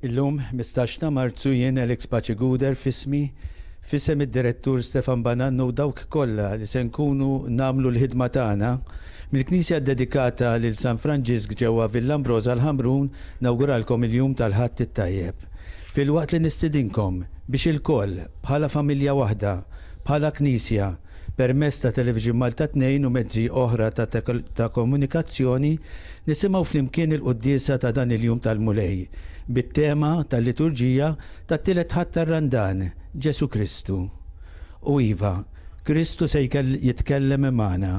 Illum, 15 ta' Marzu jien Alex Paċiguder fismi fisem id-direttur Stefan Bananno u dawk kollha li se nkunu nagħmlu l-ħidma tagħna mill-Knisja dedikata lil San Franġisk ġewwa Villambrosa l-Ħamrun nawguralkom il-jum tal-Ħadd it-Tajjeb. Filwaqt li nistidinkom biex il-koll bħala familja waħda, bħala Knisja, permezz ta' Television Malta 2 u mezzi oħra ta' komunikazzjoni nisimgħu flimkien il-quddiesa ta' dan il-jum tal-Mulej bit-tema tal-liturġija tat-tielet ħadd tar-Randan, Ġesu Kristu. U iva, Kristu se jitkellem magħna.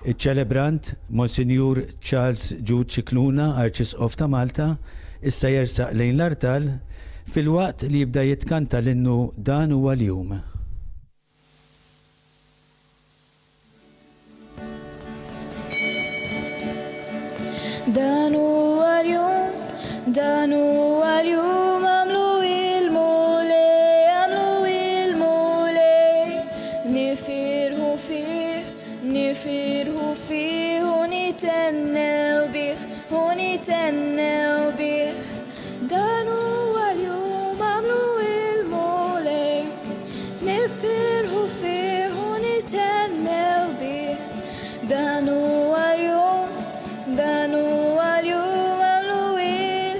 Iċ-ċelebrant Monsinjur Charles Jude Cicluna, Arċisqof ta' Malta, issa jersaq lejn l-artal filwaqt li jibda jitkanta l-innu dan huwa l-jum. Dan huwa l-jum, dan huwa l-jum, għamlu il-mulej, nifirħu fih, u nitennew bih, dan huwa l-jum, għamlu il-mulej, nifirħu fih, u nitennew bih, dan huwa l-jum, dan huwa l-jum, għamlu il-mulej.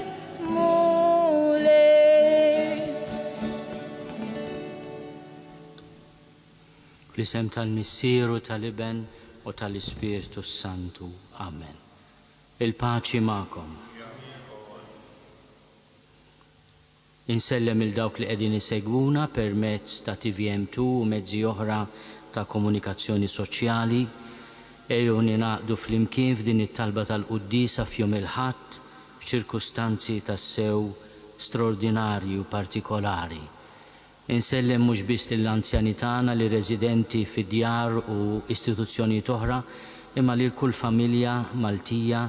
L-isem tal-Missieru tal-Iben u tal-Ispiritu Santu. Amen. Il-paċi ma'kom. Insellem il-dawk li qegħdin isegwuna permezz ta' TVM2 u mezzi oħra ta' komunikazzjoni soċjali. Ejju ninaqdu flimkien f'din it-talba tal-Quddiesa f'jum il-Ħadd f'ċirkustanzi tassew straordinarji u partikolari. Insellem mhux biss lill-anzjani tagħna li residenti fid-djar u istituzzjonijiet oħra, imma lil kull familja Maltija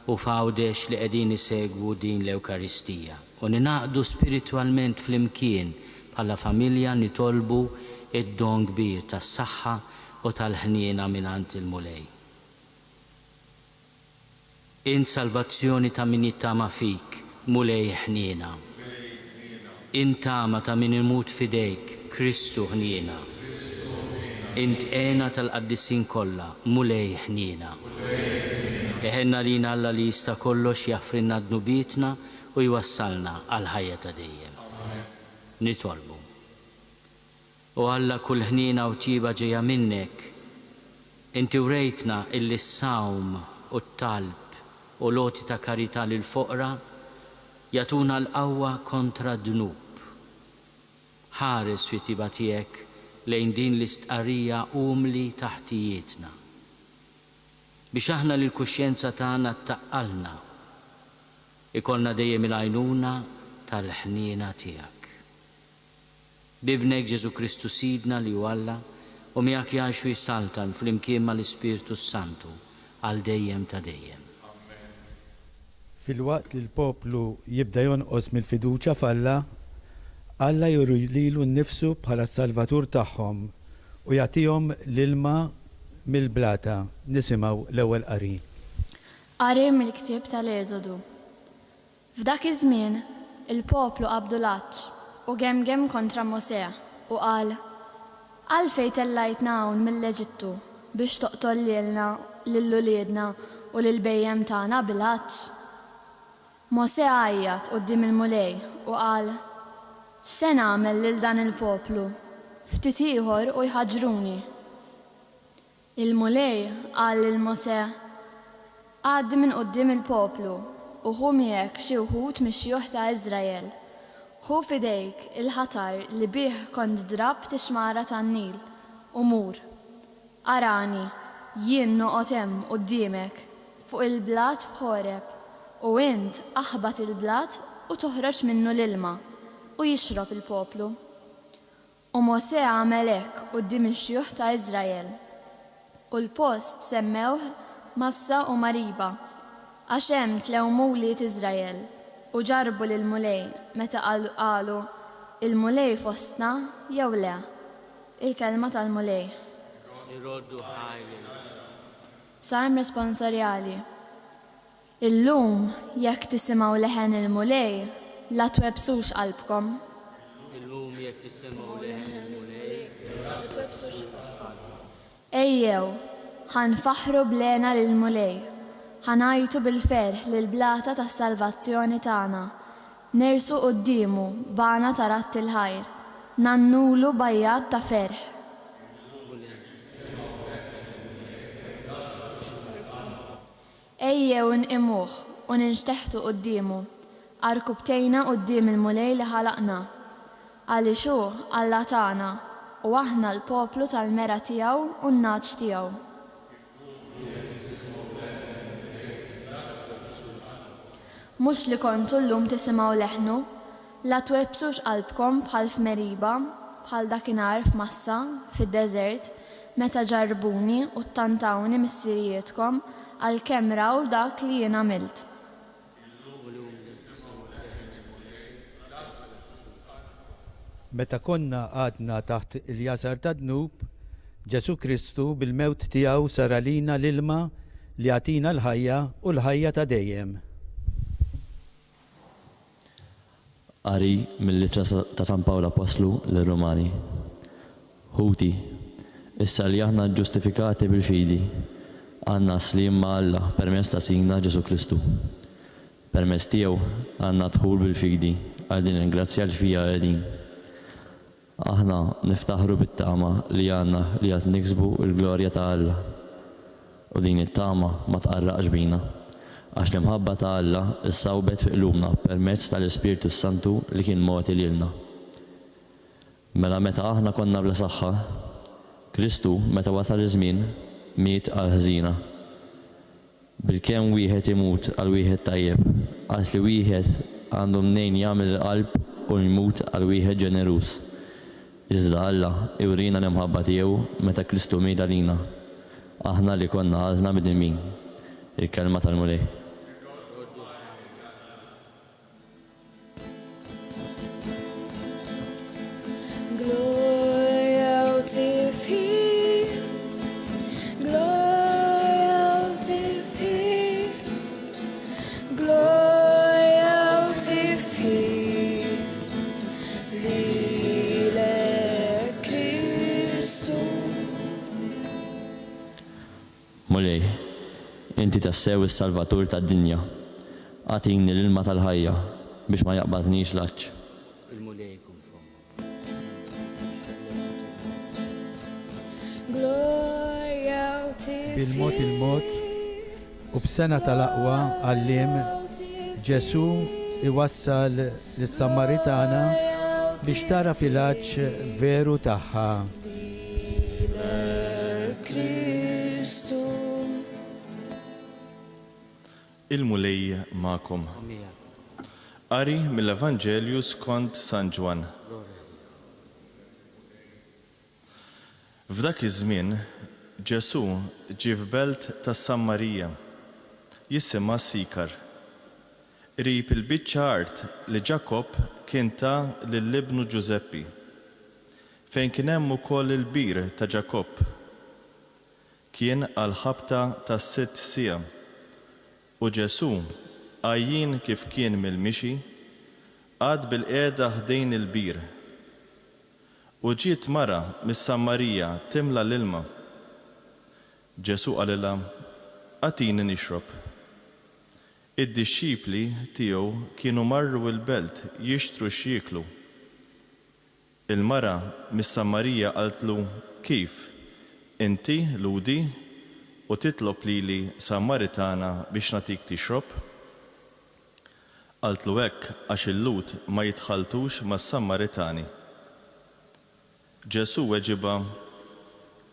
u f'għawdex li qegħdin isegwu din l-Ewkaristija. U ninaqdu spiritwalment flimkien bħala familja nitolbu id-don kbir tas-saħħa u tal-ħniena minant il-Mulej. Int salvazzjoni ta' min jittama fik, Mulej ħniena. Int tama ta' min imut fidejk, Kristu ħniena. Int għena tal-qaddissin kollha, Mulej ħniena. Eħenna lina Alla li jista' kollox jaffrinna dnubietna u jwassalna għal ħajja ta' dejjem. Nitolbu. U Alla kull ħniena u tjiba ġejja minnek, inti urejtna illi s-sawm u t-talb u loti ta' karità lil foqra jatuna l-qawwa kontra dnub. Ħares fi tjiba tiegħek lejn din l-istqarrija umli taħtijietna. Biex aħna lil kuxjenza tagħna taqqalna, ikollna dejjem il-għajnuna tal-ħniena tiegħek. Bibnek Ġesu Kristu Sidna li hu Alla u miegħek jgħixu jissaltan flimkien mal-Ispiritu Santu għal dejjem ta' dejjem. Filwaqt li l-poplu jibda jonqos mill-fiduċja f'Alla, Alla juru lilu nnifsu bħala s-salvatur tagħhom u jagħtihom l-ilma mill-blata. Nisimgħu l-ewwel qari. Qari mill-ktieb tal-Eżodu. F'dak iż-żmien il-poplu qabdu l-aċċ u gemgem kontra Mosè u qal: għalfejn tellajtna hawn mill-Eġittu biex toqtol lilna lill-uliedna u lill-bejjem tagħna bil-aċċ. Mosè għajjat quddiem il-mulej u qal: x'se nagħmel lil dan il-poplu? Ftit ieħor u jħaġruni. Il-mulej qal lil Mosè: għaddi minn quddiem il-poplu u ħu miegħek xi wħud mix-xjuħ ta' Iżrael. Ħu fidejk il-ħatar li bih kont drabt ix-xmara tan-Nil u mur. Arani, jien noqgħod hemm quddiemek fuq il-blat f'Ħoreb u int aħbat il-blat u toħroġ minnu l-ilma u jixrob il-poplu. U Mosè għamel hekk quddiem ix-xjuħ ta' Iżrael. U l-post semmewh Massa u Mariba għax hemm tlew mowliet Iżrael. U ġarbu lil-mulej meta qalu il-mulej fostna jew le. Il-kelma tal-mulej. Iroddu ħajli. Salm responsorjali. Illum jekk tisimgħu leħen il-mulej, la twebsux qalbkom. Illum jekk tissimgħu leħen il-mulej, Ejjew, ħanfaħru blena lil-mulej, ħanajtu bil-ferħ lil-blata tas-salvazzjoni tagħna, nersu qudiemu bana ta' ratt il-ħajr, nannulu bajjat ta' ferħ. Ejjew nqimuh u ninxteħtu qudiemu, arkubtejna quddiem il-mulej li ħalaqna, għaliex hu Alla tagħna u aħna l-poplu tal-mera tiegħu u n-naġġ tiegħu. Mhux li kontu llum tisimgħu leħnu, la twebsux qalbkom bħal f'Meriba, bħal dakinhar f'Massa, fid-deżert, meta ġarbuni u ttantawni mis-sirijietkom għalkemm raw dak li jien għamilt. Meta konna għadna taħt il-jasar ta' Dnub, Ġesu Kristu bil-mewt tiegħu sar għalina l-ilma li għatina l-ħajja u l-ħajja ta' dejjem. Qari mill-Littra ta' San Pawlu Apostlu lir-Rumani. Ħuti, issa li aħna ġustifikati bil-fidi, għandna slim ma' Alla permezz ta' Sina Ġesu Kristu. Permezz tiegħu għandna dħul bil-fidi għal din il-grazzja li fija qegħdin. Aħna niftaħru bit-tama li għandna li qed niksbu l-glorja ta' Alla. U din it-tama ma tqarraqx bina, għax l-imħabba ta' Alla issawbet fi qlubna permezz tal-Ispiritu Santu li kien mogħti lilna. Mela meta aħna konna bla saħħa, Kristu meta wasal iż-żmien miet għal ħżina. Bilkemm wieħed imut għal wieħed tajjeb, għax li wieħed għandu mnejn jagħmel il-qalb u jmut għal wieħed ġenerus. Iżda Alla iwrina l-imħabba tiegħu meta Kristu miet għalina. Aħna li konna għadna bid-min. Il-kelma tal-mulej. Gloria tifi, gloria tifi, gloria tifi, lile Kristu. Mulej, inti tassew is-salvatur tad-dinja. Għatini l-ilma tal-ħajja biex ma jaqbadnix l-aċċ. il-mulej jkun fom. Gloria tifi. Bil-mod il-mod u b'sena tal-aqwa għallim Ġesu iwassal lis-Sammaritana biex tara fil-aċċ veru tagħha. Kristu. Il-mulej ma'kom. Qari mill-Evanġelju skont San Ġwan. F'dak iż-żmien Ġesu ġie f'belt tas-Sammarija jisimha Sikar. Qrib il-biċċa art li Ġakob kien ta' lill-ibnu Ġuseppi, fejn kien hemm ukoll il-bir ta' Ġakob. Kien għal ħabta tas-sitt sija. U Ġesu, għajjin kif kien mill-mixi, għad bil-qiegħda ħdejn il-bir. U ġiet mara mis-Sammarija timla l-ilma. Ġesu qalilha, għatini nixrob. Id-dixxipli tiegħu kienu marru l-belt jixtru x'jieklu. Il-mara mis-Sammarija qaltlu, kif? Inti ludi u titlob lili Sammaritana biex natik tixrob? Qaltlu hekk għax il-lut ma jitħaltux mas-Sammaritani. Ġesu weġiba,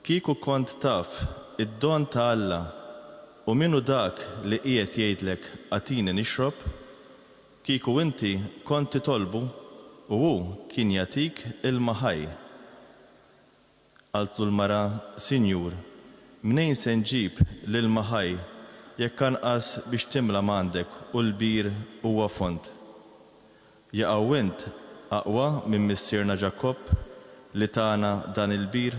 kieku kont taf id-don ta' Alla u minnu dak li qiegħed jgħidlek għatini nixrob, kieku inti kont titolbu u hu kien jagħtik ilma ħaj. Qaltlu l-mara, Sinjur, mnejn se nġib l-ilma ħaj jekk anqas biex timla m'għandek u l-bir huwa font. Jaqgħu int aqwa minn missierna Ġakob li tagħna dan il-bir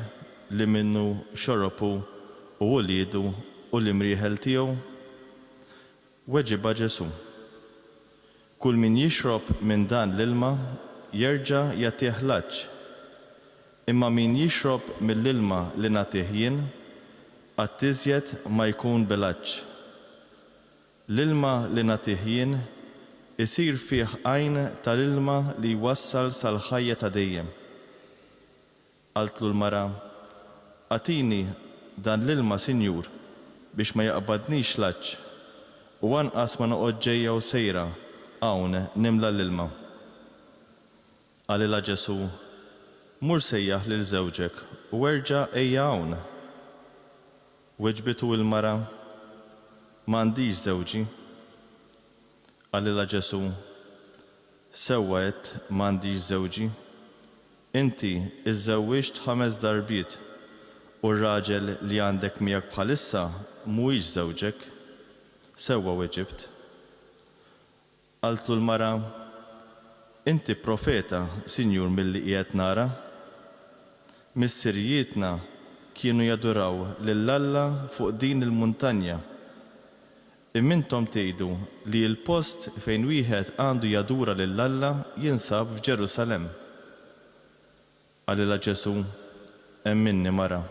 li minnu xorobu u wuliedu u l-imrieħel tiegħu? Weġiba Ġesu. Kull min jixrob minn dan l-ilma jerġa' jagħtih laġġ. Imma min jixrob mill-ilma li nagħtih jien qatt iżjed ma jkun bilaġġ. L-ilma li nagħtih jien isir fih għajn tal-ilma li jwassal sal-ħajja ta' dejjem. Qaltlu l-mara, għatini dan l-ilma, Sinjur, biex ma jaqbadnix laġġ u anqas ma noqgħod ġejja u sejra hawn nimla l-ilma. Għalilha Ġesu, mur sejjaħ lil żewġek u erġa' ejja hawn. Weġbitu l-mara, m'għandix żewġi. Għalilha Ġesu, sewwa qed m'għandix żewġi. Inti iżżewwiġt 5 darbiet u r-raġel li għandek miegħek bħalissa mhuwiex żewġek. Sewwa weġibt. Qaltlu l-mara, inti profeta, Sinjur, milli qiegħed nara. Missirijietna kienu jaduraw lill-Alla fuq din il-muntanja. Immintom tgħidu li l-post fejn wieħed għandu jadura lill-Alla jinsab f'Ġerusalemm. Għalilha Ġesu, hemm minni mara,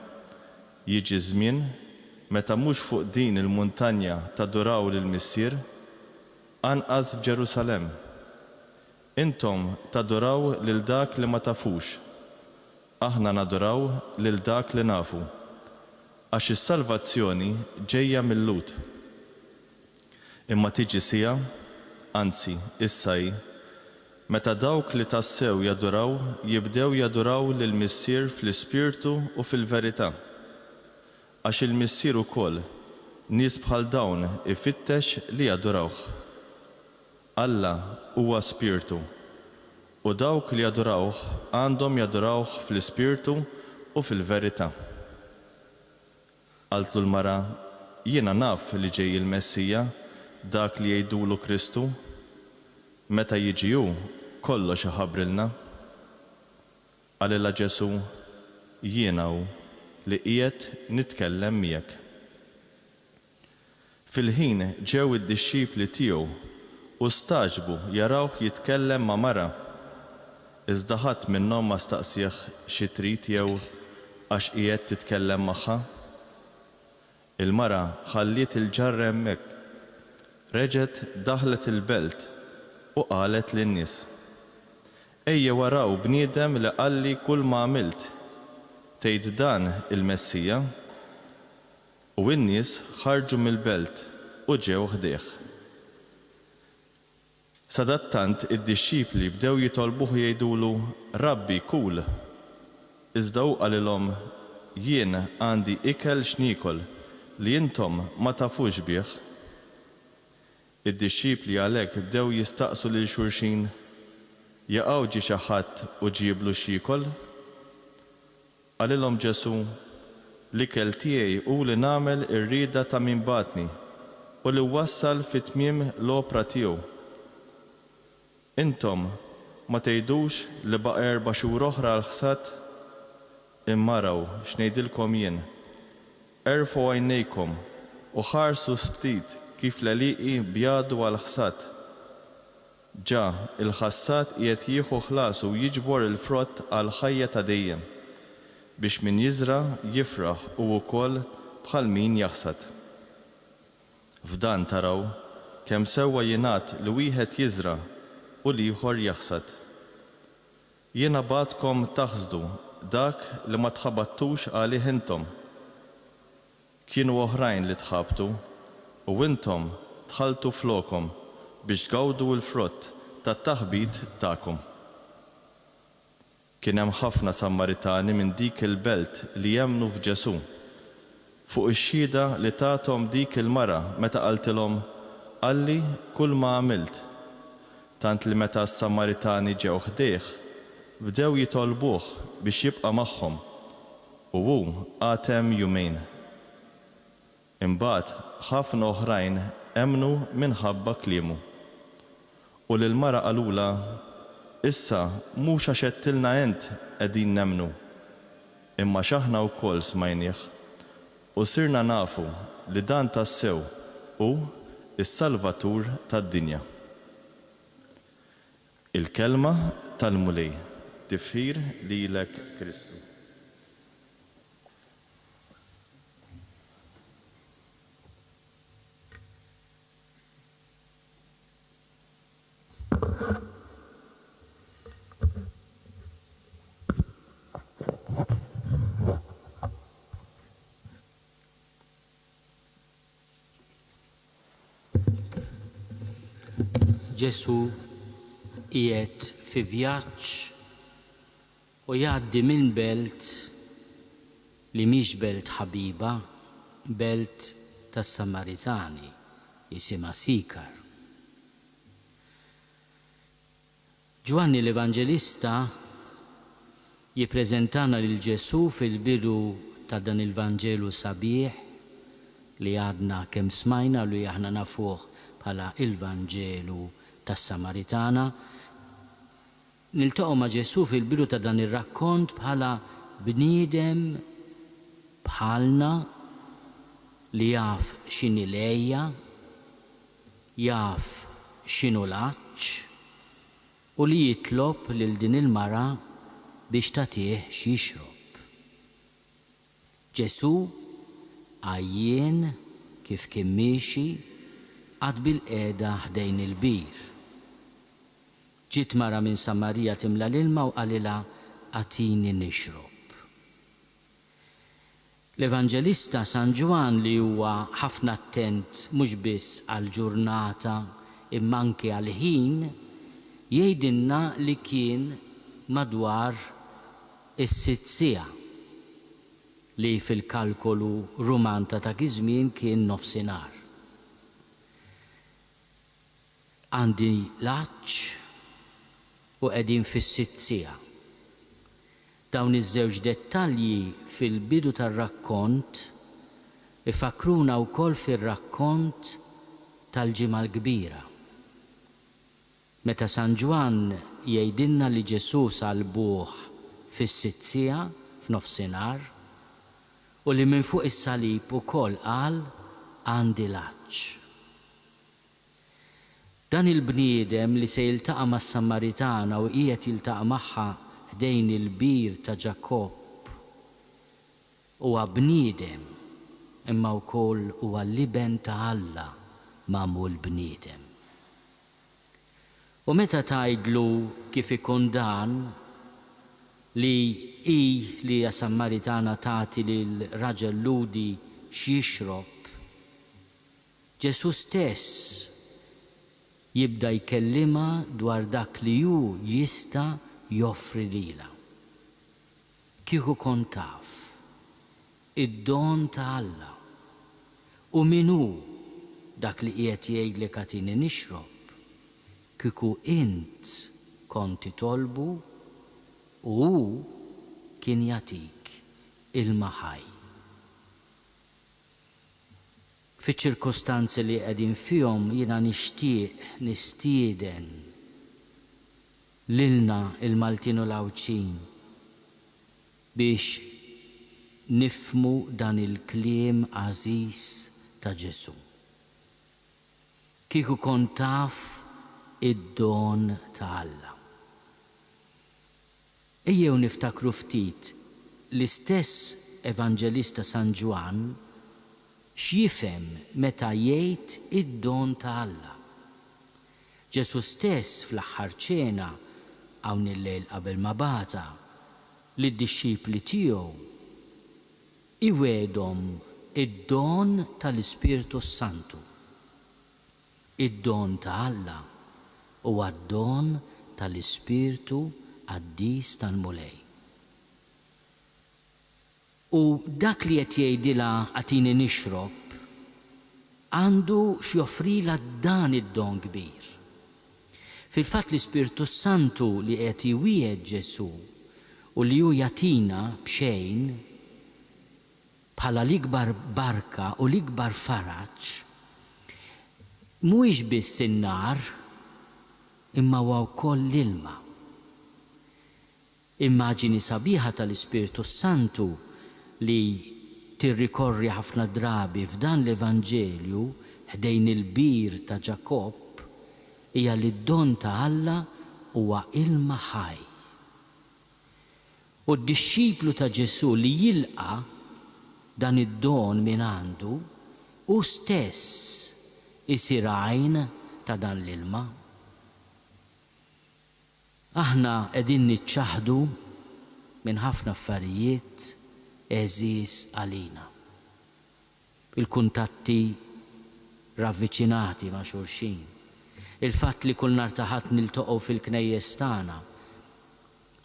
jiġi żmien meta mhux fuq din il-muntanja taduraw lill-Missier, anqas f'Ġerusalemm. Intom taduraw lil dak li ma tafux, aħna naduraw lil dak li nafu, għax is-salvazzjoni ġejja mill-Lut. Imma tiġi sija, anzi issa hi, meta dawk li tassew jaduraw jibdew jaduraw lill-Missier fl-Ispirtu u fil-verità. Għax il-Missier ukoll nies bħal dawn ifittex li jadurawh. Alla huwa Spirtu u dawk li jadurawh għandhom jadurawh fl-Ispirtu u fil-verità. Qaltlu l-mara, jiena naf li ġej il-Messija, dak li jgħidulu Kristu. Meta jiġi hu kollox iħabbrilna. Għalilha Ġesu, jiena hu li qiegħed nitkellem miegħek. Fil-ħin ġew id-dixxipli tiegħu u staġbu jarawh jitkellem ma' mara. Iżda ħadd minnhom ma staqsih xi trid jew għax qiegħed titkellem magħha. Il-mara ħalliet il-ġarra hemmhekk. Reġgħet daħlet il-belt u qalet lin-nies: Ejja waraw bniedem li qalli kull ma għamilt. Tgħid dan il-Messija? U n-nies ħarġu mill-belt u ġew ħdejh. Sadattant id-dixxipli bdew jitolbuh jgħidulu: Rabbi, kul. Iżda hu qalilhom: Jien għandi ikel x'niekol li intom ma tafux bih. Id-dixxipli għalhekk bdew jistaqsu lil xulxin: Jaqgħu ġie xi ħadd u ġieblu x'jiekol? Qalilhom Ġesu: L-ikel tiegħi hu li nagħmel ir-rieda ta' min batni u li wassal fit-tmiem l-opra tiegħu. Intom ma tgħidux li baqa' 4 xhur oħra l-ħsad? Imma raw x'ngħidilkom jien. Erfgħu għajnejkom u ħarsu ftit kif l-għaliqi bjadu għal-ħsad. Ġa il-ħassat qiegħed jieħu ħlasu u jiġbor il-frott għal-ħajja ta' dejjem biex min jiżra jifraħ u wkoll bħal min jaħsad. F'dan taraw kemm sewwa jingħad li wieħed jiżra u l-ieħor jaħsad. Jiena bagħtkom taħsdu dak li ma tħabattux għalih intom. Kienu oħrajn li tħabtu u intom tħaltu flokhom biex tgawdu l-frott tat-taħbit tagħkom. Kien hemm ħafna Sammaritani minn dik il-belt li jemmnu f'Ġesu. Fuq ix-xhieda li tagħthom dik il-mara meta qaltilhom: Qalli kull ma għamilt. Tant li meta s-Sammaritani ġew ħdejh, bdew jitolbuh biex jibqa' magħhom u hu għatem jumejn. Imbagħad ħafna oħrajn emnu minħabba kliemu. U lill-mara qalula: Issa mhux għax għedtilna ent qegħdin nemnu, imma x'aħna wkoll smajnieh u sirna nafu li dan tassew u is-Salvatur tad-dinja. Il-kelma tal-mulej tifħir lilek Kristu. Ġesu qiegħed fi vjaġġ u jgħaddi minn belt li mhix belt ħabiba, belt tas-Samaritani, jisimha Sikar. Ġwanni l-Evanġelista jippreżentana lil Ġesu fil-bidu ta' dan il-Vanġelu sabiħ li għadna kemm smajna li aħna nafuh bħala il-Vanġelu tas-Samaritana. Niltaqgħu ma' Ġesu fil-bidu ta' dan ir-rakkont bħala bniedem bħalna li jaf x'inhi lejja, jaf x'inhu l-għaġġ u li jitlob lil din il-mara biex tagħtih x'jixrob. Ġesu għajjien kif kien miexi għad bil-qiegħda ħdejn il-bir. Ġiet mara minn Samarija timla l-ilma u qalilha għatini nixrob. L-Evanġelista San Ġwan li huwa ħafna attent mhux biss għall-ġurnata imma anke għall-ħin jgħidilna li kien madwar is-sitt siegħa li fil-kalkolu Ruman ta' dak iż-żmien kien nofsinhar. Għandi l-għaġġ u qegħdin fis-sitt siegħa. Dawn iż-żewġ dettalji fil-bidu tar-rakkont ifakruna wkoll fir-rakkont tal-ġimgħa l-kbira. Meta San Ġwan jgħidilna li Ġesu salbuh fis-sitt siegħa f'nofsinhar u li minn fuq is-salib ukoll qal għandi l-għaġġ. Dan il-bniedem li se jiltaqa' mas-Samaritana u qiegħed jiltaqa' magħha ħdejn il-bir ta' Ġakobb huwa bniedem imma wkoll huwa l-iben ta' Alla magħmul bniedem. U meta tgħidlu kif ikun dan li li hija Samaritana tagħti lil raġel ludi x'jixrob, Ġesu stess jibda jkellima dwar dak li hu jista' joffri lilha. Kieku kont taf id-don ta' Alla u min hu dak li qiegħed jgħidlek agħtini nixrob, kieku int kont titolbu u hu kien jagħtik ilma ħaj. Fiċ-ċirkostanzi li qegħdin fihom jiena nixtieq nistieden lilna il-Maltin u l-Awċin biex nifmu dan il-kliem għażiż ta' Ġesu. Kieku kont taf id-don ta' Alla. Ejjew niftakru ftit l-istess Evanġelista San Ġwan x'jifhem meta jgħid id-don ta' Alla. Ġesu stess fl-aħħar ċena hawn il-lejl qabel ma bata lid-dixxipli tiegħu iwedhom id-don tal-Ispiritu Santu. Id-don ta' Alla huwa d-don tal-Ispiritu Qaddis tal-Mulej. U dak li qed jgħidilha agħtini nixrob għandu x'joffrilha dan id-don kbir. Fil-fatt l-Ispiritu Santu li qed iwiegħed Ġesu u li hu jagħtina b'xejn bħala l-ikbar barka u l-ikbar faraġġ mhuwiex biss in-nar imma huwa wkoll l-ilma. Immaġini sabiħa tal-Ispiritu Santu li tirrikorri ħafna drabi f'dan l-Evanġelju ħdejn il-bir ta' Ġakob hija li d-don ta' Alla huwa ilma ħaj. U d-disċiplu ta' Ġesu li jilqa dan id-don minn għandu u stess isir għajn ta' dan l-ilma. Aħna qegħdin niċċaħdu minn ħafna affarijiet eżis għalina. Il-kuntatti ravviċinati ma' xulxin. Il-fatt li kull nhar ta' ħadd niltaqgħu fil-knejjes tagħna,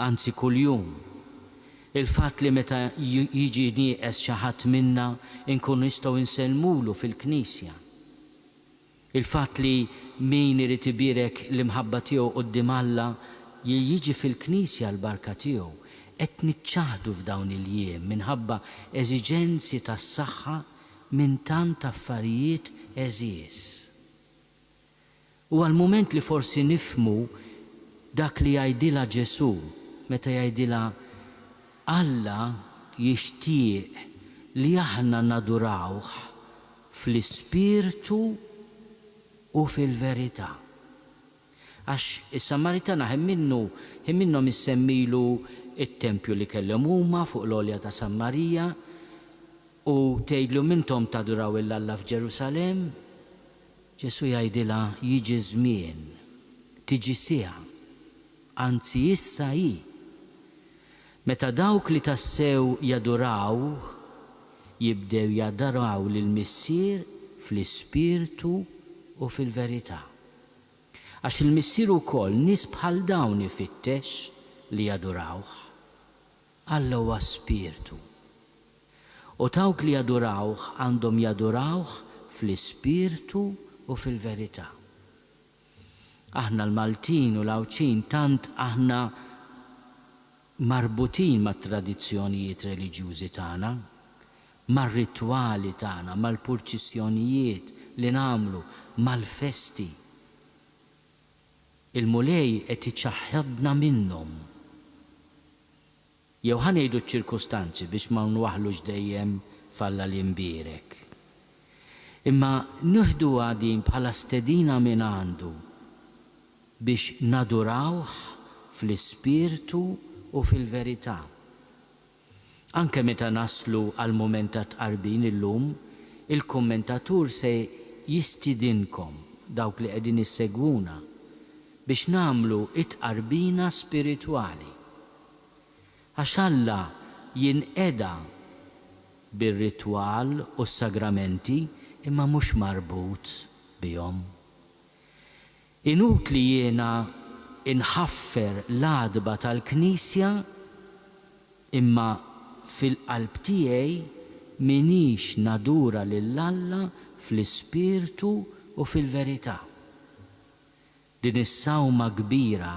anzi kuljum. Il-fatt li meta jiġi nieqes xi ħadd minna nkunu nistgħu nsellmulu fil-Knisja. Il-fatt li min irid ibirek l-imħabba tiegħu quddiem Alla jiġi fil-Knisja l-barka tiegħu. Qed niċċaħdu f'dawn il-jiem minħabba eżiġenzi tas-saħħa minn tant affarijiet eżies. U għal-mument li forsi nifmu dak li jgħidilha Ġesu meta jgħidilha Alla jixtieq li aħna nadurawh fl-ispirtu u fil-verità. Għax is-Samaritana minnhom issemmilu it-tempju li kellhom huma fuq l-olja ta' San Marija u tgħidlu intom taduraw il-Alla f'Ġerusalemm. Ġesu jgħidilha jiġi żmien, tiġi siegħa, anzi issa hi. Meta dawk li tassew jaduraw jibdew jaduraw lill-Missier fl-ispirtu u fil-verità. Għax il-Missier ukoll nies bħal dawn ifittex li jadurawh. Alla huwa spirtu. U dawk li jadurawh għandhom jadurawh fl-ispirtu u fil-verità. Aħna l-Maltin u l-Awċin tant aħna marbutin mat tradizzjonijiet reliġjużi tagħna, mar-ritwali tagħna, mal-purċissjonijiet li nagħmlu, mal-festi. Il-mulej qed iċaħħadna minnhom. Jew ħanejdu ċ-ċirkustanzi biex ma nwaħlux dejjem falla l-imbierek. Imma nieħdu din bħala stedina minn għandu biex nadurawh fl-ispirtu u fil-verità. Anke meta naslu għal mument ta' tqarbin illum, il-kommentatur se jistidinkom dawk li qegħdin issegwuna biex nagħmlu it-tqarbina spiritwali. Għax Alla jinqeda bir-ritwal u s-sagramenti imma mhux marbut bihom. Inut li jiena inħaffer l-għadba tal-Knisja imma fil-qalb tiegħi minix nadura lill-Alla fl-ispirtu u fil-verità. Din is-sawma kbira,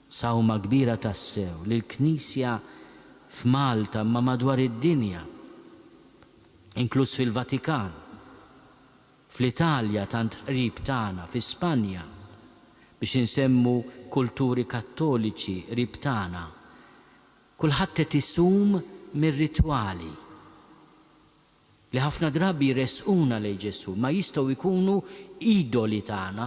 sawma kbira tassew li l-Knisja f'Malta ma madwar id-dinja, inkluż fil-Vatikan, fl-Italja tant qrib tagħna, fl-Ispanja, biex insemmu kulturi kattoliċi qrib tagħna. Kulħadd qed isum mir-ritwali li ħafna drabi jresquna lejn Ġesu, ma jistgħu jkunu idoli tagħna.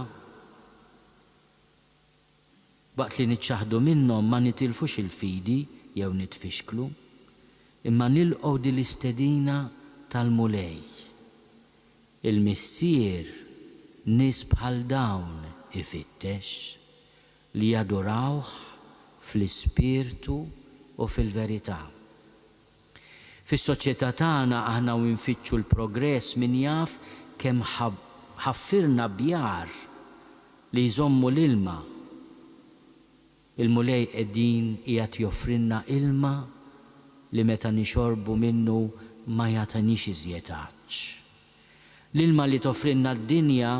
Waqt li niċċaħdu minnhom ma nitilfux il-fidi jew nitfixklu, imma nilqgħu din l-istedina tal-mulej. Il-Missier nies bħal dawn ifittex li jadurawh fl-ispirtu u fil-verità. Fis-soċjetà tagħna aħna u nfittxu l-progress min jaf kemm ħaffirna bjar li jżommu l-ilma. Il-mulej qegħdin qiegħed joffrilna ilma li meta nixorbu minnu ma jagħtanix iżjetax. L-ilma li toffrilna d-dinja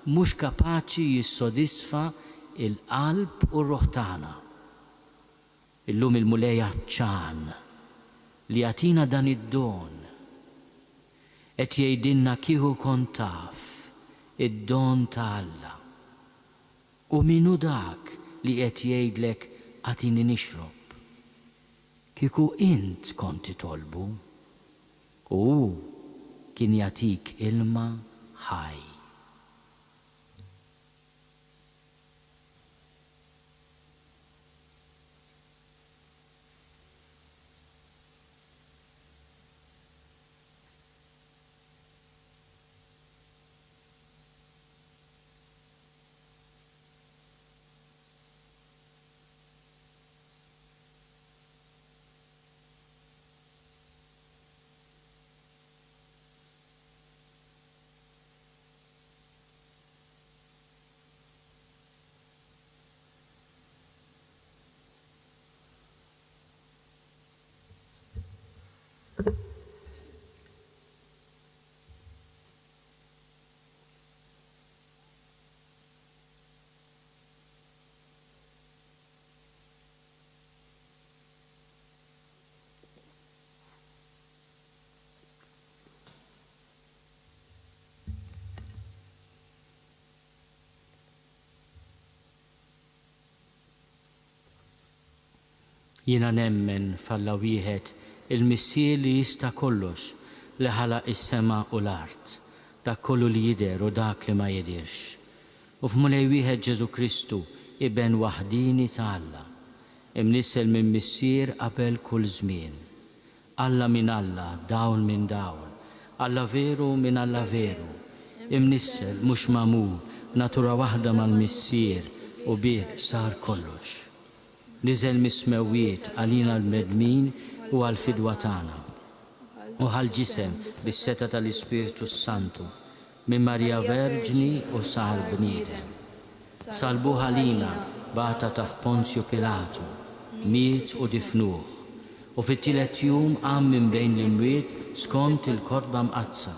mhux kapaċi jissodisfa il-qalb u r-ruħ tagħna. Illum il-mulej ċan li jagħtina dan id-don qed jgħidilna kieku kont taf id-don ta' Alla. U minu dak li qed jgħidlek għatini nixrob. Kieku int kont titolbu u kien jagħtik ilma ħaj. Jina nemmen falla wieħed il-missier li jista' kollox li ħalaq is-sema u l-art, dak kollu li jidher u dak li ma jidirx. U f'mulej wieħed Ġesu Kristu iben waħdini ta' Alla, imnissel minn missier qabel kull żmien. Alla minn Alla, dawl minn dawl, Alla veru minn Alla veru, imnissel mhux magħmul, natura waħda mal-missier u bih sar kollox. Niżel mismewiet għalina l-medmin u għal-fidwa tagħna u għal-ġisem bis-seta tal-Ispiritu Santu minn Marja Verġni u sar bniedem. Salbu ħalina bata taħt Ponzju Pilatu, miet u difnuh u fit-tielet jum qam minn bejn l-imwiet skont il-kotba mqazza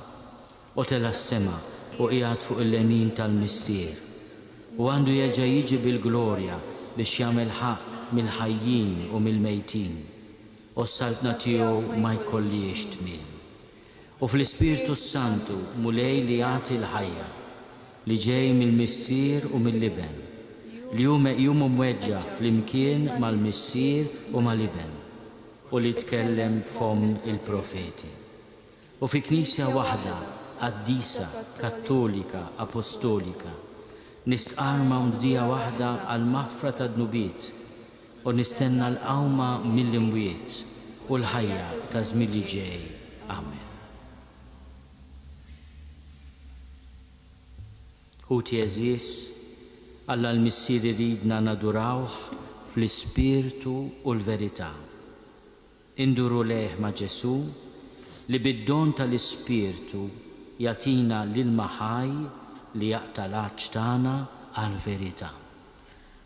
u tela s-sema u qiegħed fuq il-lemin tal-missier u għandu jerġa' jiġi bil-glorja biex jagħmel ħaq mill-ħajjin u mill-mejtin u s-saltna tiegħu ma jkollix tmiem. U fl-Ispiritu Santu mulej li jagħti l-ħajja li ġej mill-missier u mill-liben li jumu mweġġa fl-imkien mal-missier u mal-liben u li tkellem fom il-profeti. U fi knisja waħda qaddisa, kattolika, apostolika nistqarma mdija waħda għal-maħfra tad-nubiet u nistenna l-qawma mill-imwiet u l-ħajja ta' żmien li ġej. Amen. Ħuti eżis, Alla l-missier iridna nadurawh fl-ispirtu u l-verità. Induru lejh ma' Ġesu li bid-don tal-ispirtu jatina l-ilma ħaj li jaqta l-għaġġ tagħna għall-verità.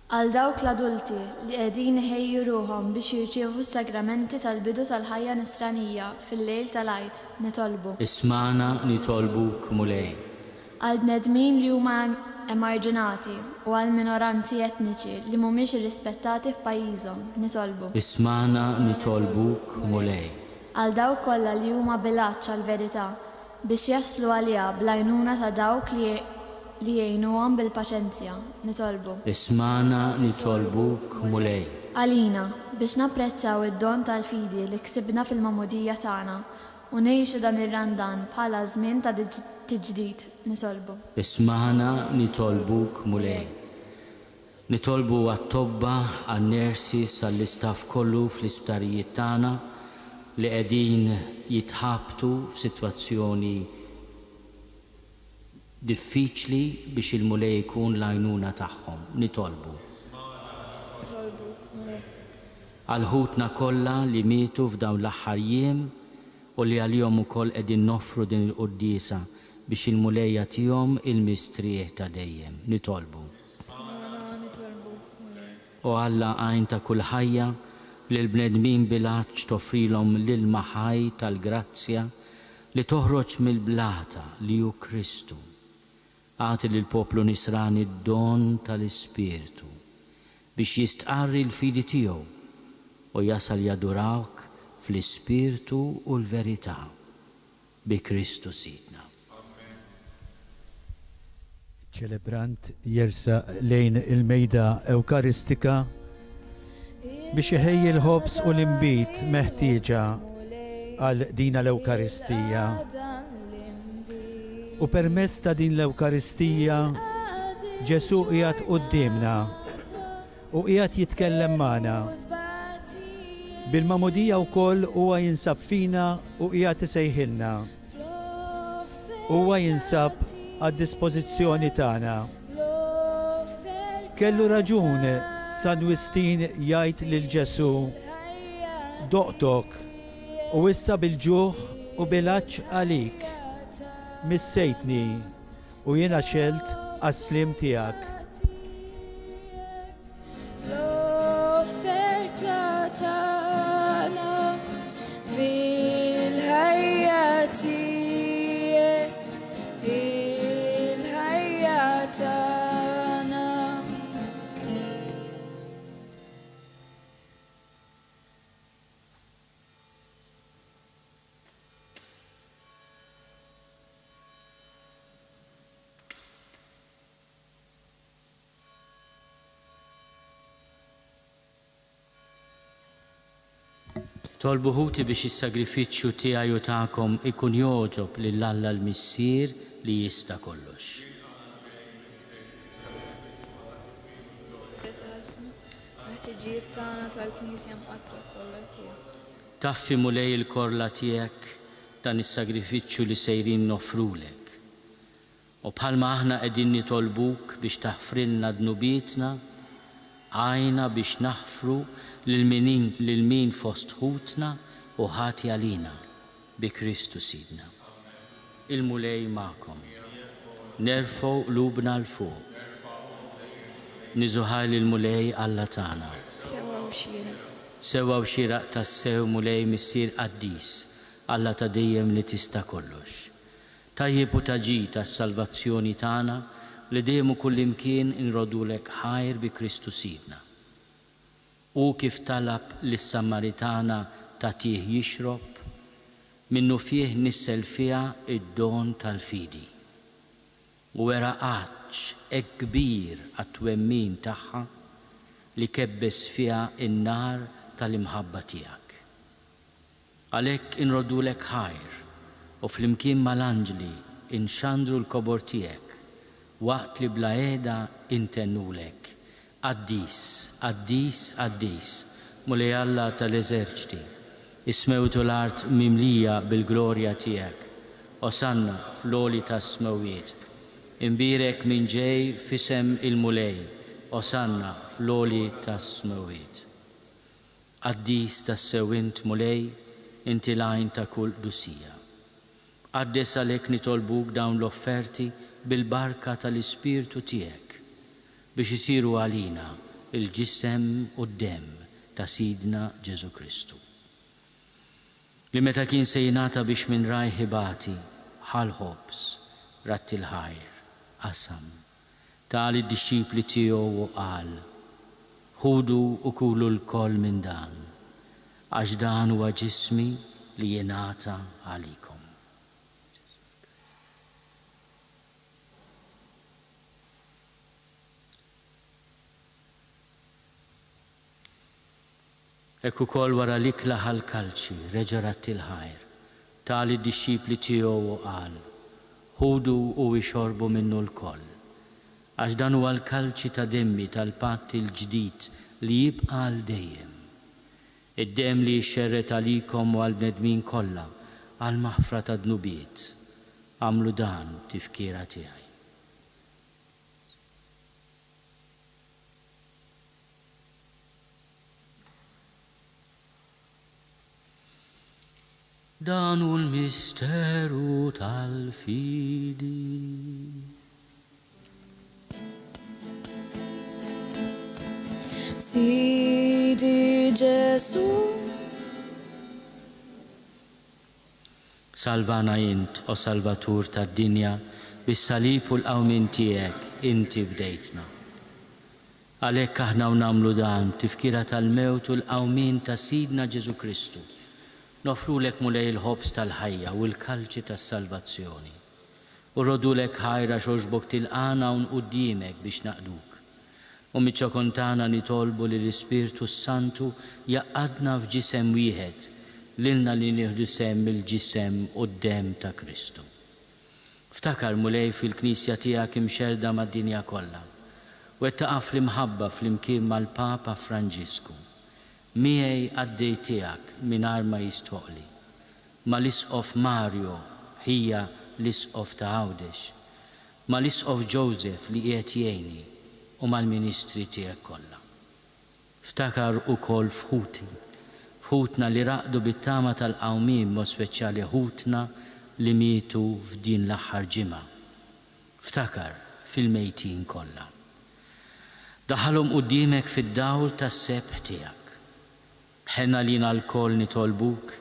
Għal dawk l-adulti li qegħdin iħejju ruhom biex jirċievu s-sagramenti tal-bidu tal-ħajja nisranija fil-lejl tal-għid nitolbu. Ismana nitolbuk mulej. Għal bnedmin li huma emarġinati u għal minoranzi etniċi li mhumiex irrispettati f'pajjiżhom nitolbu. Ismana nitolbuk mulej. Għal dawk kollha li huma bilaċċ għall-verità biex jaslu għaliha bl-għajnuna ta' dawk li jgħinuhom bil-paċenzja nitolbu. Ismana nitolbuk mulej. Għalina biex napprezzaw id-don tal-fidi li ksibna fil-mamudija tagħna u ngħixu dan ir-randan bħala żmien ta' tiġdid nitolbu. Ismana nitolbuk mulej. Nitolbu għat-tobba, għan-nersi, sal-istaff kollu fl-isptarijiet tagħna li qegħdin jitħabtu f'sitwazzjoni diffiċli biex il-mulej jkun l-għajnuna tagħhom. Nitolbu. Għal-ħutna kollha li mietu f'dawn l-aħħar jiem u li għalihom ukoll qegħdin noffru din il-quddiesa biex il-mulej jagħtihom il-mistrieħ ta' dejjem. Nitolbu. U Alla għajn ta' kull ħajja li l-bnedmin bilaċ toffrilhom l-ilma ħaj tal-grazzja li toħroġ mill-blata li hu Kristu. Għati li l-poplu nisrani d-don tal-Ispirtu biex jistqarri l-fidi tiegħu u jasal jadurawk fl-Ispirtu u l-verità bi Kristu sidna. ċelebrant jersa lejn il-mejda Ewkaristika biex iħejji l-ħobs u l-imbit meħtieġa għal dina l-Ewkaristija. U permezz ta' din l-Ewkaristija Ġesu qiegħed qudiemna u qiegħed jitkellem magħna. Bil-mamudija wkoll huwa jinsab fina u qiegħed isejħilna. Huwa jinsab għad-dispożizzjoni tagħna. Kellu raġun San Wistin jgħid lil Ġesu: doqtok u issa bil-ġuħ u bil-għaġġ għalik. Missejtni u jiena xelt għas-slim tiegħek. L-offerta tagħna fil-ħajja tiegħek, il-ħajja tagħna. Tolbu ħuti biex is-sagrifiċċju tiegħi u tagħkom ikun joġob lill-Alla l-Missier li jista' kollox. Ħtiġijiet tagħna tal-Knisja mqazza kollha tiegħek. Taffi mulej il-korla tiegħek dan is-sagrifiċċju li sejrin nofrulek. U bħalma aħna qegħdin nitolbuk biex taħfrilna dnubietna, għajna biex naħfru lil min fost ħutna u ħati għalina bi Kristu Sidna. Il-mulej ma'kom. Nerfgħu qlubna l-fuq. Niżuħaj il-mulej Alla tagħna. Sewa u xieraq tas-sew mulej missier qaddis Alla ta' dejjem li tista' kollox. Tajjeb u taġi tas-salvazzjoni tagħna li dejjem u kullimkien inrodulek ħajr bi Kristu Sidna. U kif talab lis-Sammaritana tagħtih jixrob, minnu fih nissel fiha id-don tal-fidi. U wera qaċ hekk kbir għat-twemmin tagħha li kebbes fiha in-nar tal-imħabba tiegħek. Għalhekk inrodulek ħajr u flimkien mal-anġli inxandru l-kobor tiegħek waqt li bla qiegħda intennulek. Qaddis, qaddis, qaddis, mulej Alla tal-eżerċti, ismewtu l-art mimlija bil-glorja tiegħek, osanna fl-oli tas-smewiet. Imbirek minn ġej fisem il-mulej, osanna fl-oli tas-smewiet. Qaddis tas-sewint mulej, inti lajn ta' kull dusija. Qaddes għalhekk nitolbuk dawn l-offerti bil-barka tal-Ispirtu tiegħek biex isiru għalina il-ġisem u d-dem ta' Sidna Ġesu Kristu. Li meta kien se jingħata biex minn rajħibati ħal ħobs ratti l-ħajr qasam tal id-disċipli tiegħu u qal: ħudu u kulu l-koll minn dan, għax dan huwa ġismi li jingħata għalikom. Ekku kol wara l-ikla ħal-kalċi reġarat il-ħajr, tal id-disċipli tiegħu u qal: ħudu u ixorbu minnu l-koll, għax dan huwa l-kalċi ta' demmi tal-patt il-ġdid li jibqa' għal dejjem. Id-dem li jxerret għalikom u għal-bnedmin kollha għal maħfra ta' dnubiet. Għamlu dan tifkira tiegħi. Dan hu l-misteru tal-fidi. Sidi Ġesu, Salvana int, o Salvatur tad-dinja, bis-salib u l-qawmin tiegħek inti bdejtna. Għalhekk aħna nagħmlu dan tifkira tal-mewt u l-qawmin ta' Sidna Ġesu Kristu. Nofrulek mulej il-ħobs tal-ħajja u l-kalċi tas-salvazzjoni. U rodulek ħajra xoġbok tilqana un qudiemek biex naqduk. U miċċokontana nitolbu li l-Ispirtu Santu jaqadna f'ġisem wieħed, lilna li nieħdu sem il-ġisem u d-dem ta' Kristu. Ftakar mulej fil-Knisja tiegħek imxerda mad-dinja kollha. Wettaqaf fl-imħabba fl-imkien mal-Papa Franġisku. Miegħi għaddej tiegħek mingħajr ma jistoqli. Ma l-isqof Mario hija l-isqof ta' Għawdex. Ma l-isqof Joseph li qiegħed jgħinni u mal-ministri tiegħek kollha. Ftakar ukoll f'ħutna li raqdu bit-tama tal-qawmim mod speċjali ħutna li mietu f'din l-aħħar ġimgħa. Ftakar fil-mejtin kollha. Daħalhom quddiemek fid-dawl tas-sebħ tiegħek. Ħenna lina l-koll nitolbuk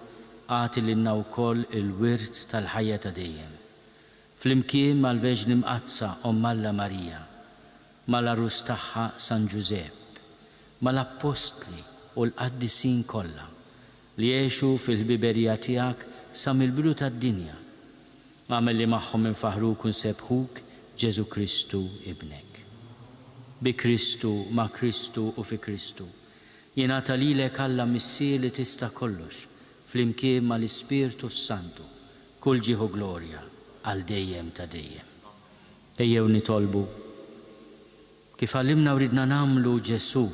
għati lilna wkoll il-wirt tal-ħajja ta' dejjem. Flimkien mal-Verġni Mqazza Omm Alla Marija, mal-arus tagħha San Giuseppe, mal-Appostli u l-qaddisin kollha li jgħixu fil-ħbiberija tiegħek sa mill-bidu tad-dinja. Għamel li magħhom infaħruk u nsebħuk Ġesu Kristu ibnek. Bi Kristu, ma' Kristu u fi Kristu. Jingħata lilek Alla missier li tista' kollox flimkien mal-Ispirtu Santu. Kull ġieħu glorja għal dejjem ta' dejjem. Ejjew nitolbu kif għallimna u ridna nagħmlu Ġesu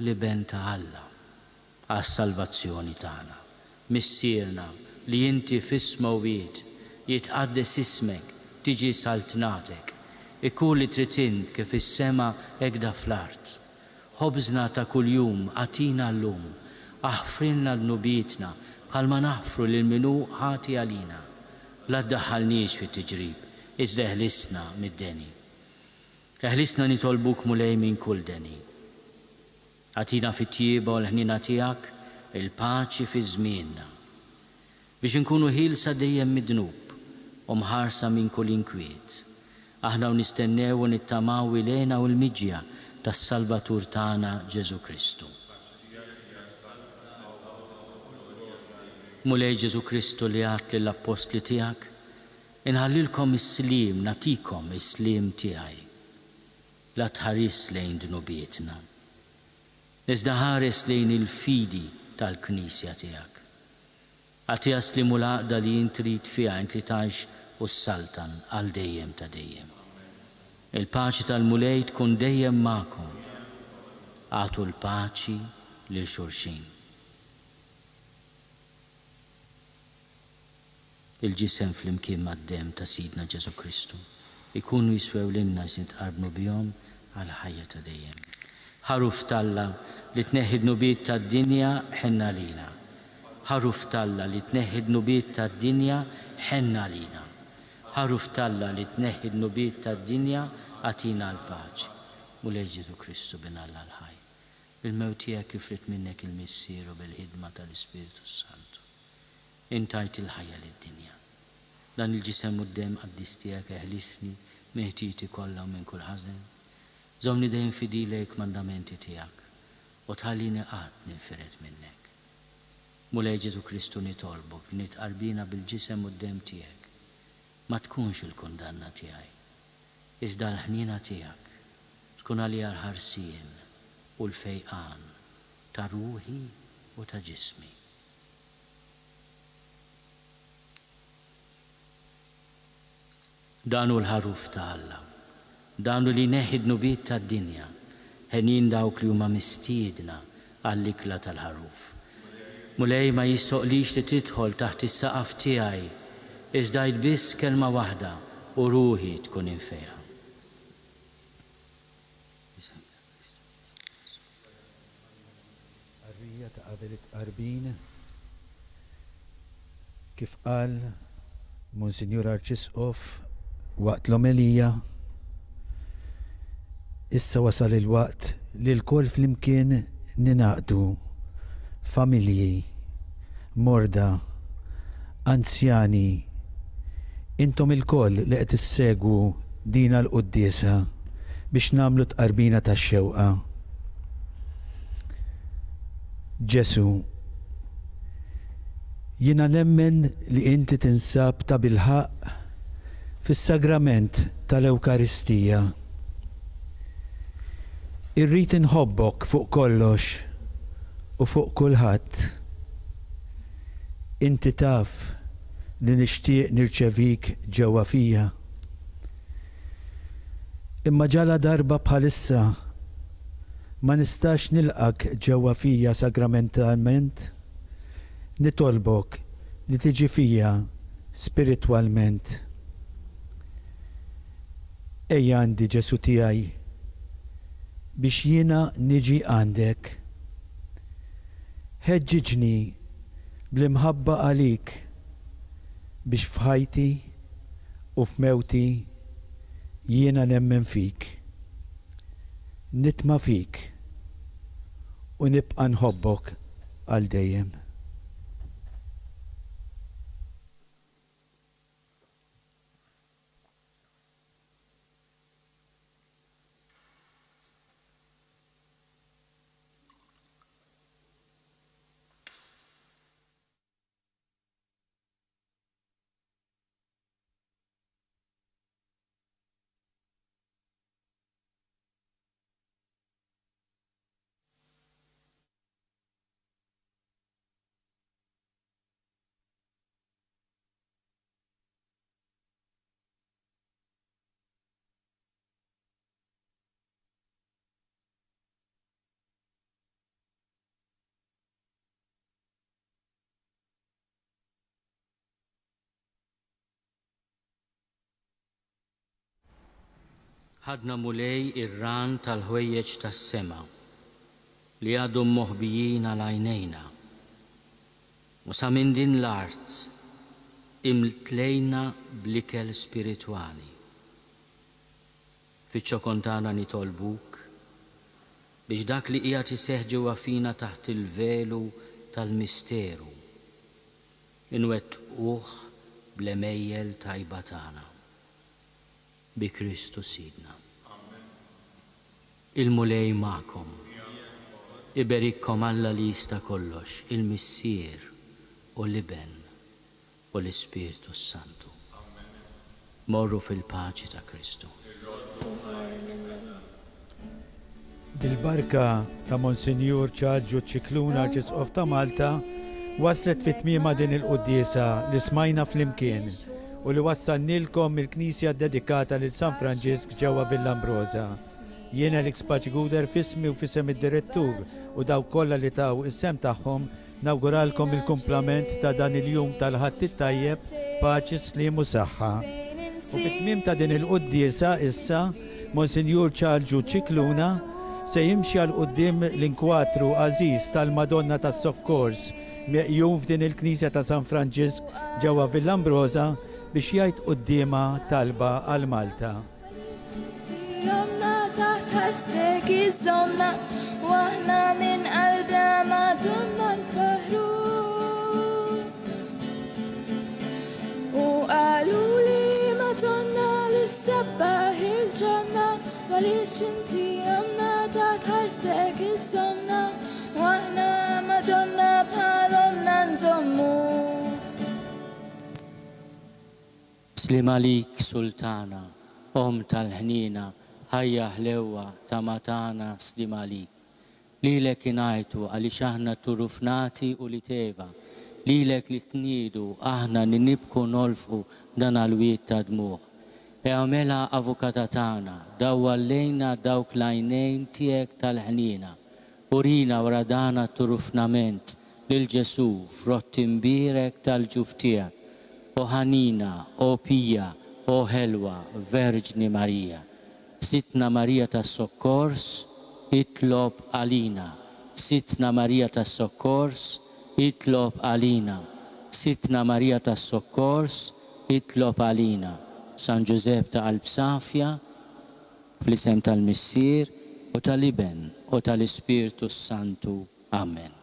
li ben ta' Alla għas-salvazzjoni tagħna. Missierna li inti f'isma u wied jitqaddes ismek, tiġi saltnatek, ikun li trid int kif is-sema hekk fl-art. Ħobżna ta' kuljum għatina llum, aħfrilna l-nubietna bħalma naħfru lil minnu ħati għalina. La ddaħħalniex fit-tiġrib, iżda eħlisna mid-deni. Eħlisna nitolbuk mulej minn kull deni. Għatina fit-tjieba u l-ħnina tiegħek il-paċi fi żmienna. Biex inkunu ħilsa dejjem mid-dnub u mħarsa minn kull inkwiet. Aħna nistennew u nittamaw ilena u l-miġja tas-Salvatur tagħna Ġesu Kristu. Mulej Ġesu Kristu li għat lill-Apostli tiegħek, inħallilkom is-slim, natikom is-slim tiegħi. La tħares lejn dnubietna. Iżda ħares lejn il-fidi tal-Knisja tiegħek. Għatija slimu l-għaqda li jintrit fija int li tajx u s-saltan għal dejjem ta' dejjem. Il-paċi tal-mulej tkun dejjem ma'kom. Għatu l-paċi lil xulxin. Il-ġisem fl-imkien mad-dem ta' Sidna Ġesu Kristu ikunu jiswew l-inna jisintqarbnu bihom għal ħajja ta' dejjem. Ħaruf talla li tneħħid nubiet ta' dinja ħenna lina. Ħaruf talla li tneħħid nubiet ta' dinja ħenna lina. Ħaruf talla li tneħħid nubiet ta' dinja għatina l-paċi. Mulej Ġesu Kristu bin Alla l-ħaj. Bil-mewt tiegħek kifrit minnek il-missier u bil-ħidma tal-Ispiritu Santu. Intajt il-ħajja lid-dinja. Dan il-ġisem u d-dem għaddis tiegħek eħlisni meħtiti kollha u minn kull ħażen. Żomni dejjem fidilek mandamenti tiegħek u tħallini qatt ninfired minnek. Mulej Ġesu Kristu nitolbok nitqarbina bil-ġisem u d-dem tiegħek. Ma tkunx il-kundanna tiegħi. Iżda l-ħnina tiegħek tkun għalija l-ħarsien u l-fejqan ta' ruħi u ta' ġismi. Danu l-ħaruf ta' Alla, danu li neħid nubiet ta' dinja, ħenin dawk li huma mistiedna għall-ikla tal-ħaruf. Mulej ma jistoqlix li tidħol taħt is-saqaf tiegħi, iżda biss kelma waħda u ruħi tkun infejha. Arrija ta' qabel it-qarbin kif qal Monsignor Arċisqof waqt l-omelija, issa wasal il-waqt li l-koll flimkien ninaqdu familji, morda, anzjani, intom il-koll li qed issegwu dina l-quddiesa biex namlu tqarbina tax-xewqa. Ġesu, jiena nemmen li inti tinsab ta' bilħaq fis-sagrament tal-Ewkaristija. Irrid inħobbok fuq kollox u fuq kulħadd. Inti taf li nixtieq nirċevik ġewwa fija. Imma ġala darba bħalissa ma nistax nilqak ġewwa fija sagramentalment, nitolbok li tiġi fija spiritwalment. Ejja għandi Ġesu tiegħi biex jiena niġi għandek. Ħeġġiġni bl-imħabba għalik biex f'ħajti u f'mewti jiena nemmen fik. Nitma fik u nibqa' nħobbok għal dejjem. ħadna mulej ir-ran tal-ħwejjeġ tas-sema li għadhom moħbijin għal għajnejna. U sa minn din l-art imtlejna bl-ikel spiritwali. Fiċ-ċokontana nitolbuk biex dak li qiegħed iseħħ ġewwa fina taħt il-velu tal-misteru inwettquh bl-emejjel tajba tagħna. Bi Kristu Sidna. Il-mulej ma'kom. Iberikkom Alla li jista' kollox, il-Missier u l-Iben u l-Ispiritu Santu. Morru fil-paċi ta' Kristu. Bil-barka ta' Monsinjur Ċaġġu Ċikluna Arċisqof ta' Malta waslet fit-tmiema din il-quddiesa li smajna flimkien u li wassannilkom il-Knisja dedikata lil San Franġisk ġewwa Villambrosa. Jiena l-Ekspaċi Guder fismi u fisem id-direttur u daw kollha li taw is-sem tagħhom nawguralkom il-kumplament ta' dan il-jum tal-ħadd tajjeb, paċi, slim u saħħa. U fit-tmiem ta' din il-quddiesa issa Monsinjur Ċaġġu Ċikluna se jimxi għal qudiem l-inkwatru għażiż tal-Madonna tas-Sokkors meqjum f'din il-Knisja ta' San Franġisk ġewwa Villambrosa biex jgħid quddiema talba għal Malta. Jomna taħt ħarstek iż-żomna u aħna minn qalbna Madonna nfaħru. U qalu li Madonna li sabbaħ il-ġonna għaliex inti jomna taħt ħarstek iż-żomna u aħna Madonna bħalonna nżommu. Slim għalik Sultana, Om tal-ħnina, ħajja ħlewwa ta' matana slim għalik. Lilek ingħajtu għaliex aħna turufnati u li teva, lilek li tniedu aħna nibku nolfqu dan għal-wiet ta' dmuħ. Għamela avukata tagħna, dawwa lejna dawk l-għajnejn tiegħek tal-ħnina, urina wara dana turufnament lil Ġesu frott imbirek tal-ġuf tiegħek. O ħanina, o Pija, o Ħelwa, Verġni Marija. Sitna Marija tas-Sokkors, itlob għalina. Sitna Marija tas-Sokkors, itlob għalina. Sitna Marija tas-Sokkors, itlob għalina. San Giuseppe ta' Qalbsafja, fl-isem tal-Missier u tal-Iben u tal-Ispiritu Santu. Amen.